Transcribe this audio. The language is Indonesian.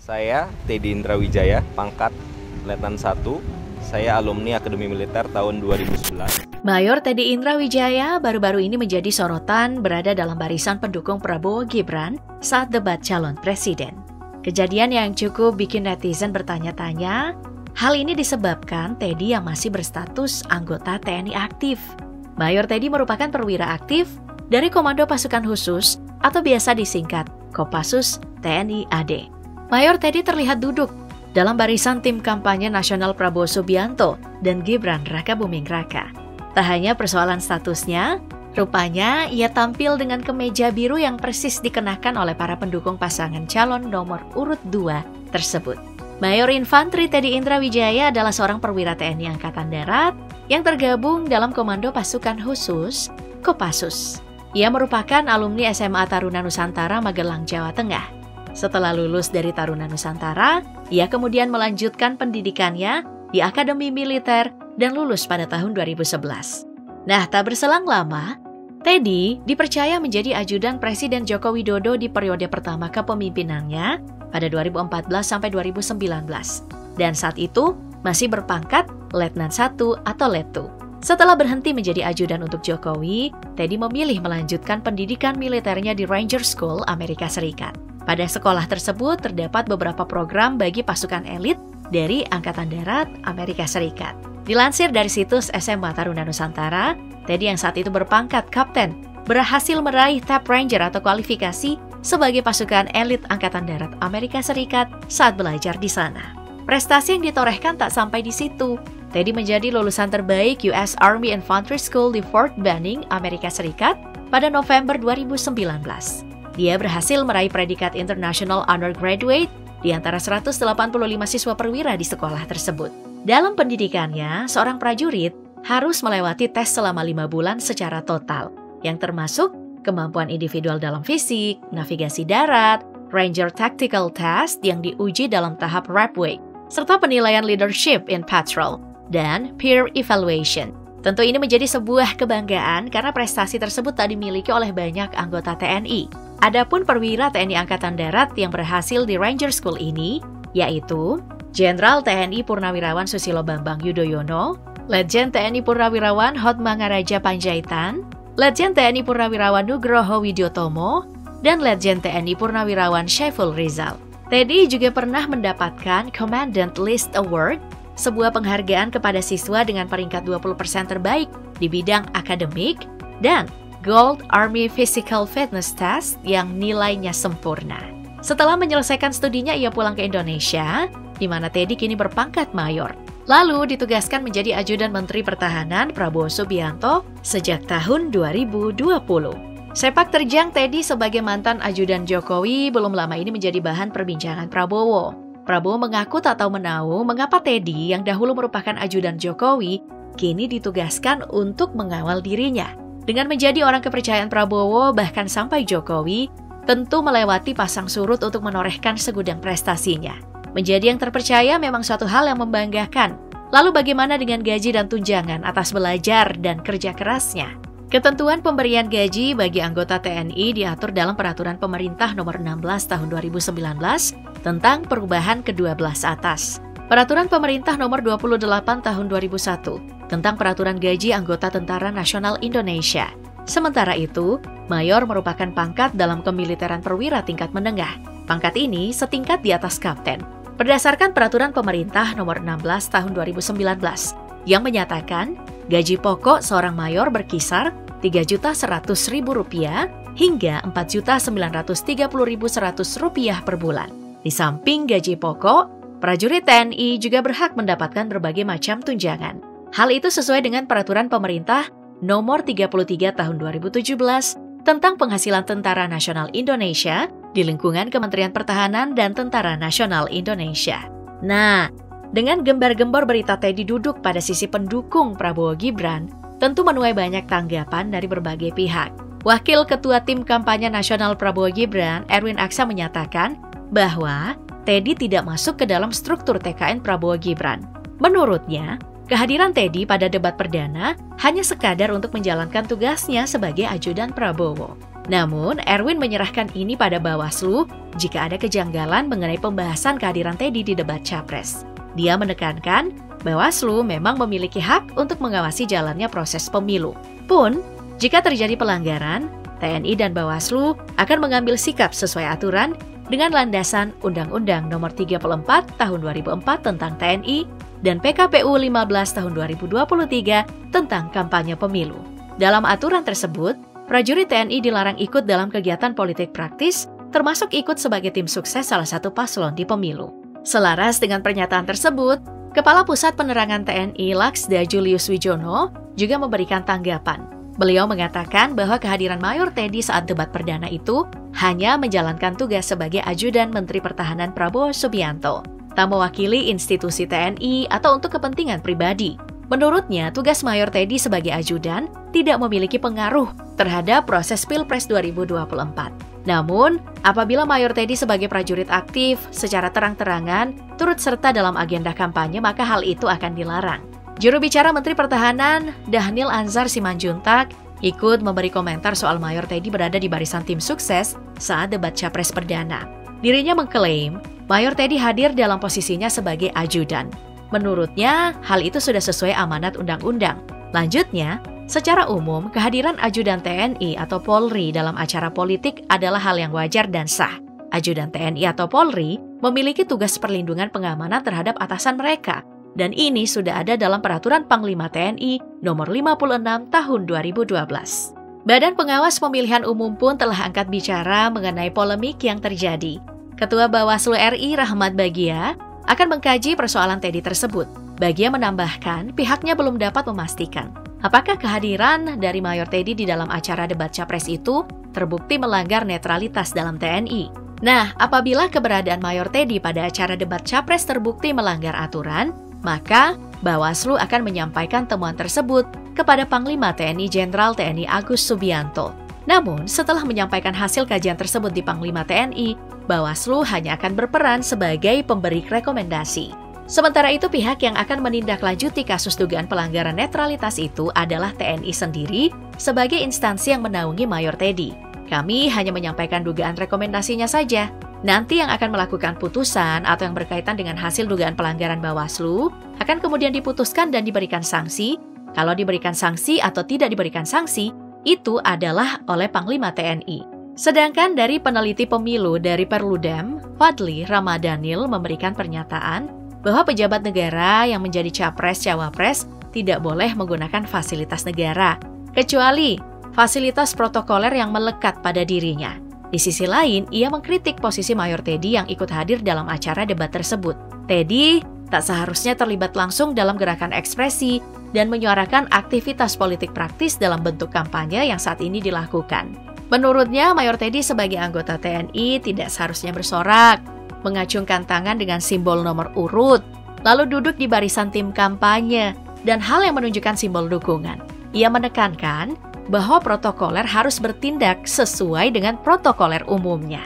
Saya Teddy Indra Wijaya, pangkat Letnan 1. Saya alumni Akademi Militer tahun 2011. Mayor Teddy Indra Wijaya baru-baru ini menjadi sorotan berada dalam barisan pendukung Prabowo Gibran saat debat calon presiden. Kejadian yang cukup bikin netizen bertanya-tanya, hal ini disebabkan Teddy yang masih berstatus anggota TNI aktif. Mayor Teddy merupakan perwira aktif dari Komando Pasukan Khusus atau biasa disingkat Kopassus TNI AD. Mayor Teddy terlihat duduk dalam barisan tim kampanye nasional Prabowo Subianto dan Gibran Rakabuming Raka. Tak hanya persoalan statusnya, rupanya ia tampil dengan kemeja biru yang persis dikenakan oleh para pendukung pasangan calon nomor urut 2 tersebut. Mayor Infantri Teddy Indra Wijaya adalah seorang perwira TNI Angkatan Darat yang tergabung dalam Komando Pasukan Khusus Kopassus. Ia merupakan alumni SMA Taruna Nusantara Magelang, Jawa Tengah. Setelah lulus dari Taruna Nusantara, ia kemudian melanjutkan pendidikannya di Akademi Militer dan lulus pada tahun 2011. Nah, tak berselang lama, Teddy dipercaya menjadi ajudan Presiden Joko Widodo di periode pertama kepemimpinannya pada 2014 sampai 2019. Dan saat itu masih berpangkat Letnan 1 atau Letu. Setelah berhenti menjadi ajudan untuk Jokowi, Teddy memilih melanjutkan pendidikan militernya di Ranger School, Amerika Serikat. Pada sekolah tersebut terdapat beberapa program bagi pasukan elit dari Angkatan Darat Amerika Serikat. Dilansir dari situs SMA Taruna Nusantara, Teddy yang saat itu berpangkat kapten berhasil meraih Tab Ranger atau kualifikasi sebagai pasukan elit Angkatan Darat Amerika Serikat saat belajar di sana. Prestasi yang ditorehkan tak sampai di situ. Teddy menjadi lulusan terbaik US Army Infantry School di Fort Benning, Amerika Serikat pada November 2019. Dia berhasil meraih predikat International Honor Graduate di antara 185 siswa perwira di sekolah tersebut. Dalam pendidikannya, seorang prajurit harus melewati tes selama 5 bulan secara total, yang termasuk kemampuan individual dalam fisik, navigasi darat, Ranger Tactical Test yang diuji dalam tahap Rapway, serta penilaian leadership in patrol, dan peer evaluation. Tentu ini menjadi sebuah kebanggaan karena prestasi tersebut tak dimiliki oleh banyak anggota TNI. Adapun perwira TNI Angkatan Darat yang berhasil di Ranger School ini, yaitu Jenderal TNI Purnawirawan Susilo Bambang Yudhoyono, Letjen TNI Purnawirawan Hotmangaraja Panjaitan, Letjen TNI Purnawirawan Nugroho Widyotomo, dan Letjen TNI Purnawirawan Syaiful Rizal. Teddy juga pernah mendapatkan Commandant List Award, sebuah penghargaan kepada siswa dengan peringkat 20% terbaik di bidang akademik, dan Gold Army Physical Fitness Test yang nilainya sempurna. Setelah menyelesaikan studinya, ia pulang ke Indonesia, di mana Teddy kini berpangkat mayor. Lalu ditugaskan menjadi ajudan Menteri Pertahanan Prabowo Subianto sejak tahun 2020. Sepak terjang Teddy sebagai mantan ajudan Jokowi belum lama ini menjadi bahan perbincangan Prabowo. Prabowo mengaku tak tahu menahu mengapa Teddy yang dahulu merupakan ajudan Jokowi kini ditugaskan untuk mengawal dirinya. Dengan menjadi orang kepercayaan Prabowo bahkan sampai Jokowi, tentu melewati pasang surut untuk menorehkan segudang prestasinya. Menjadi yang terpercaya memang suatu hal yang membanggakan. Lalu bagaimana dengan gaji dan tunjangan atas belajar dan kerja kerasnya? Ketentuan pemberian gaji bagi anggota TNI diatur dalam Peraturan Pemerintah Nomor 16 Tahun 2019 tentang perubahan ke-12 atas. Peraturan Pemerintah Nomor 28 Tahun 2001 tentang peraturan gaji anggota Tentara Nasional Indonesia. Sementara itu, mayor merupakan pangkat dalam kemiliteran perwira tingkat menengah. Pangkat ini setingkat di atas kapten. Berdasarkan Peraturan Pemerintah Nomor 16 Tahun 2019 yang menyatakan gaji pokok seorang mayor berkisar Rp3.100.000 hingga Rp4.930.100 per bulan. Di samping gaji pokok, prajurit TNI juga berhak mendapatkan berbagai macam tunjangan. Hal itu sesuai dengan Peraturan Pemerintah Nomor 33 Tahun 2017 tentang penghasilan Tentara Nasional Indonesia di lingkungan Kementerian Pertahanan dan Tentara Nasional Indonesia. Nah, dengan gembar-gembor berita Teddy duduk pada sisi pendukung Prabowo Gibran, tentu menuai banyak tanggapan dari berbagai pihak. Wakil Ketua Tim Kampanye Nasional Prabowo Gibran, Erwin Aksa menyatakan bahwa Teddy tidak masuk ke dalam struktur TKN Prabowo Gibran. Menurutnya, kehadiran Teddy pada debat perdana hanya sekadar untuk menjalankan tugasnya sebagai ajudan Prabowo. Namun, Erwin menyerahkan ini pada Bawaslu jika ada kejanggalan mengenai pembahasan kehadiran Teddy di debat Capres. Dia menekankan Bawaslu memang memiliki hak untuk mengawasi jalannya proses pemilu. Pun, jika terjadi pelanggaran, TNI dan Bawaslu akan mengambil sikap sesuai aturan dengan landasan Undang-Undang Nomor 34 Tahun 2004 tentang TNI dan PKPU 15 Tahun 2023 tentang kampanye pemilu. Dalam aturan tersebut, prajurit TNI dilarang ikut dalam kegiatan politik praktis, termasuk ikut sebagai tim sukses salah satu paslon di pemilu. Selaras dengan pernyataan tersebut, Kepala Pusat Penerangan TNI Laksda Julius Wijono juga memberikan tanggapan. Beliau mengatakan bahwa kehadiran Mayor Teddy saat debat perdana itu hanya menjalankan tugas sebagai ajudan Menteri Pertahanan Prabowo Subianto, tak mewakili institusi TNI atau untuk kepentingan pribadi. Menurutnya, tugas Mayor Teddy sebagai ajudan tidak memiliki pengaruh terhadap proses Pilpres 2024. Namun, apabila Mayor Teddy sebagai prajurit aktif secara terang-terangan turut serta dalam agenda kampanye, maka hal itu akan dilarang. Juru bicara Menteri Pertahanan, Dhanil Anzar Simanjuntak, ikut memberi komentar soal Mayor Teddy berada di barisan tim sukses saat debat Capres perdana. Dirinya mengklaim Mayor Teddy hadir dalam posisinya sebagai ajudan. Menurutnya, hal itu sudah sesuai amanat undang-undang. Lanjutnya, secara umum, kehadiran ajudan TNI atau Polri dalam acara politik adalah hal yang wajar dan sah. Ajudan TNI atau Polri memiliki tugas perlindungan pengamanan terhadap atasan mereka. Dan ini sudah ada dalam Peraturan Panglima TNI Nomor 56 Tahun 2012. Badan Pengawas Pemilihan Umum pun telah angkat bicara mengenai polemik yang terjadi. Ketua Bawaslu RI Rahmat Bagia akan mengkaji persoalan Teddy tersebut. Bagia menambahkan pihaknya belum dapat memastikan apakah kehadiran dari Mayor Teddy di dalam acara debat Capres itu terbukti melanggar netralitas dalam TNI. Nah, apabila keberadaan Mayor Teddy pada acara debat Capres terbukti melanggar aturan, maka Bawaslu akan menyampaikan temuan tersebut kepada Panglima TNI Jenderal TNI Agus Subianto. Namun, setelah menyampaikan hasil kajian tersebut di Panglima TNI, Bawaslu hanya akan berperan sebagai pemberi rekomendasi. Sementara itu, pihak yang akan menindaklanjuti kasus dugaan pelanggaran netralitas itu adalah TNI sendiri sebagai instansi yang menaungi Mayor Teddy. Kami hanya menyampaikan dugaan rekomendasinya saja. Nanti yang akan melakukan putusan atau yang berkaitan dengan hasil dugaan pelanggaran Bawaslu akan kemudian diputuskan dan diberikan sanksi. Kalau diberikan sanksi atau tidak diberikan sanksi, itu adalah oleh Panglima TNI. Sedangkan dari peneliti pemilu dari Perludem, Fadli Ramadhanil memberikan pernyataan bahwa pejabat negara yang menjadi capres-cawapres tidak boleh menggunakan fasilitas negara, kecuali fasilitas protokoler yang melekat pada dirinya. Di sisi lain, ia mengkritik posisi Mayor Teddy yang ikut hadir dalam acara debat tersebut. Teddy tak seharusnya terlibat langsung dalam gerakan ekspresi dan menyuarakan aktivitas politik praktis dalam bentuk kampanye yang saat ini dilakukan. Menurutnya, Mayor Teddy sebagai anggota TNI tidak seharusnya bersorak, mengacungkan tangan dengan simbol nomor urut, lalu duduk di barisan tim kampanye, dan hal yang menunjukkan simbol dukungan. Ia menekankan bahwa protokoler harus bertindak sesuai dengan protokoler umumnya.